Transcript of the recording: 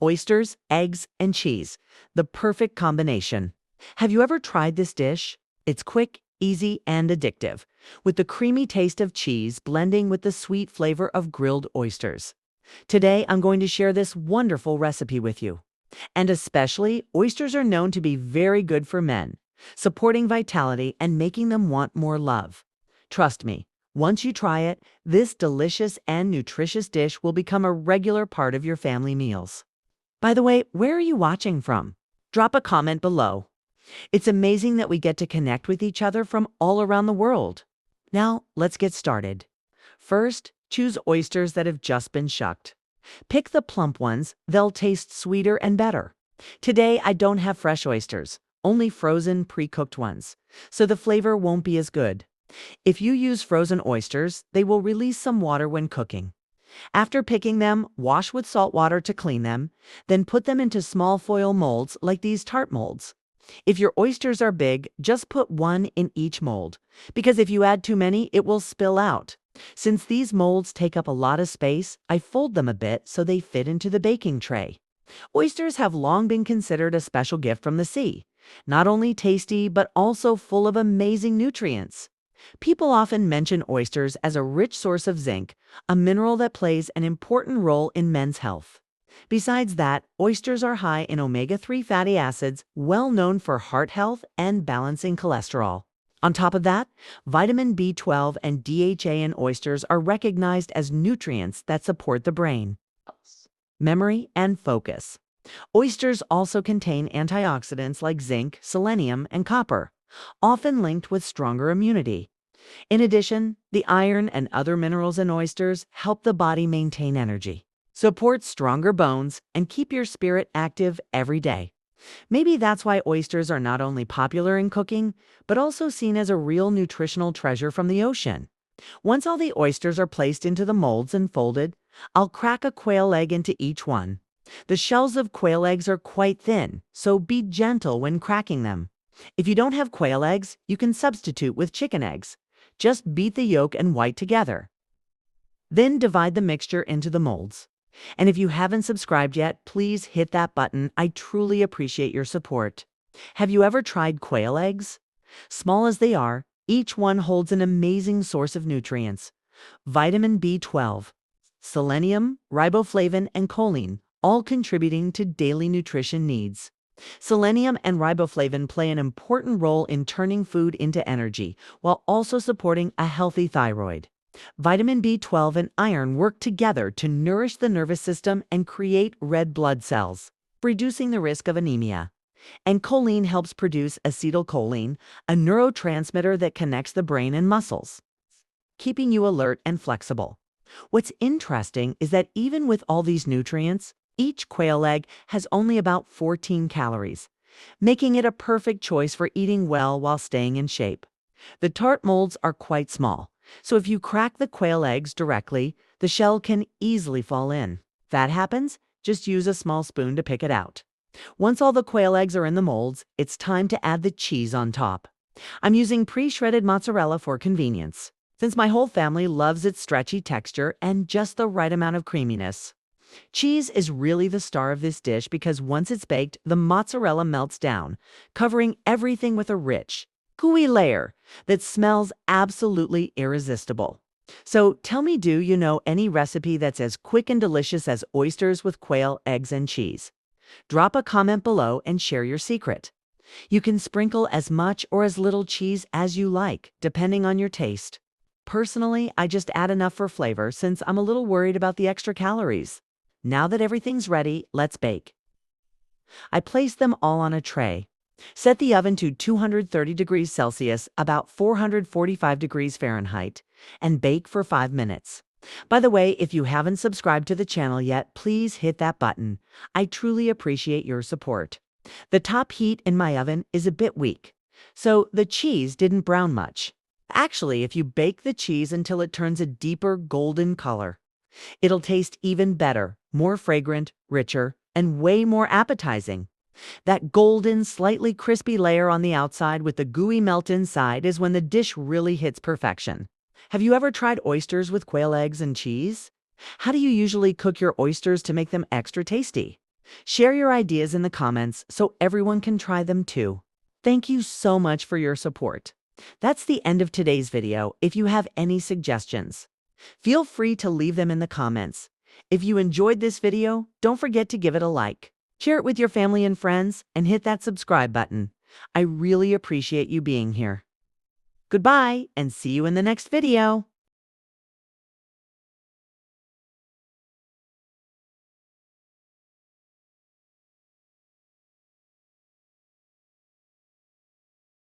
Oysters, eggs, and cheese. The perfect combination. Have you ever tried this dish? It's quick, easy, and addictive, with the creamy taste of cheese blending with the sweet flavor of grilled oysters. Today, I'm going to share this wonderful recipe with you. And especially, oysters are known to be very good for men, supporting vitality and making them want more love. Trust me, once you try it, this delicious and nutritious dish will become a regular part of your family meals. By the way, where are you watching from? Drop a comment below. It's amazing that we get to connect with each other from all around the world. Now, let's get started. First, choose oysters that have just been shucked. Pick the plump ones, they'll taste sweeter and better. Today, I don't have fresh oysters, only frozen, pre-cooked ones, so the flavor won't be as good. If you use frozen oysters, they will release some water when cooking. After picking them, wash with salt water to clean them, then put them into small foil molds like these tart molds. If your oysters are big, just put one in each mold, because if you add too many, it will spill out. Since these molds take up a lot of space, I fold them a bit so they fit into the baking tray. Oysters have long been considered a special gift from the sea, not only tasty but also full of amazing nutrients. People often mention oysters as a rich source of zinc, a mineral that plays an important role in men's health. Besides that, oysters are high in omega-3 fatty acids, well known for heart health and balancing cholesterol. On top of that, vitamin B12 and DHA in oysters are recognized as nutrients that support the brain, memory, and focus. Oysters also contain antioxidants like zinc, selenium, and copper, often linked with stronger immunity. In addition, the iron and other minerals in oysters help the body maintain energy, support stronger bones, and keep your spirit active every day. Maybe that's why oysters are not only popular in cooking, but also seen as a real nutritional treasure from the ocean. Once all the oysters are placed into the molds and folded, I'll crack a quail egg into each one. The shells of quail eggs are quite thin, so be gentle when cracking them. If you don't have quail eggs, you can substitute with chicken eggs. Just beat the yolk and white together. Then divide the mixture into the molds. And if you haven't subscribed yet, please hit that button. I truly appreciate your support. Have you ever tried quail eggs? Small as they are, each one holds an amazing source of nutrients. Vitamin B12, selenium, riboflavin, and choline, all contributing to daily nutrition needs. Selenium and riboflavin play an important role in turning food into energy, while also supporting a healthy thyroid. Vitamin B12 and iron work together to nourish the nervous system and create red blood cells, reducing the risk of anemia. And choline helps produce acetylcholine, a neurotransmitter that connects the brain and muscles, keeping you alert and flexible. What's interesting is that even with all these nutrients, each quail egg has only about 14 calories, making it a perfect choice for eating well while staying in shape. The tart molds are quite small, so if you crack the quail eggs directly, the shell can easily fall in. If that happens, just use a small spoon to pick it out. Once all the quail eggs are in the molds, it's time to add the cheese on top. I'm using pre-shredded mozzarella for convenience, since my whole family loves its stretchy texture and just the right amount of creaminess. Cheese is really the star of this dish because once it's baked, the mozzarella melts down, covering everything with a rich, gooey layer that smells absolutely irresistible. So tell me, do you know any recipe that's as quick and delicious as oysters with quail, eggs, and cheese? Drop a comment below and share your secret. You can sprinkle as much or as little cheese as you like, depending on your taste. Personally, I just add enough for flavor since I'm a little worried about the extra calories. Now that everything's ready, let's bake. I place them all on a tray. Set the oven to 230 degrees Celsius, about 445 degrees Fahrenheit, and bake for 5 minutes. By the way, if you haven't subscribed to the channel yet, please hit that button. I truly appreciate your support. The top heat in my oven is a bit weak, so the cheese didn't brown much. Actually, if you bake the cheese until it turns a deeper golden color, it'll taste even better, more fragrant, richer, and way more appetizing. That golden, slightly crispy layer on the outside with the gooey melt inside is when the dish really hits perfection. Have you ever tried oysters with quail eggs and cheese? How do you usually cook your oysters to make them extra tasty? Share your ideas in the comments so everyone can try them too. Thank you so much for your support. That's the end of today's video. If you have any suggestions, feel free to leave them in the comments. If you enjoyed this video, don't forget to give it a like. Share it with your family and friends and hit that subscribe button. I really appreciate you being here. Goodbye and see you in the next video.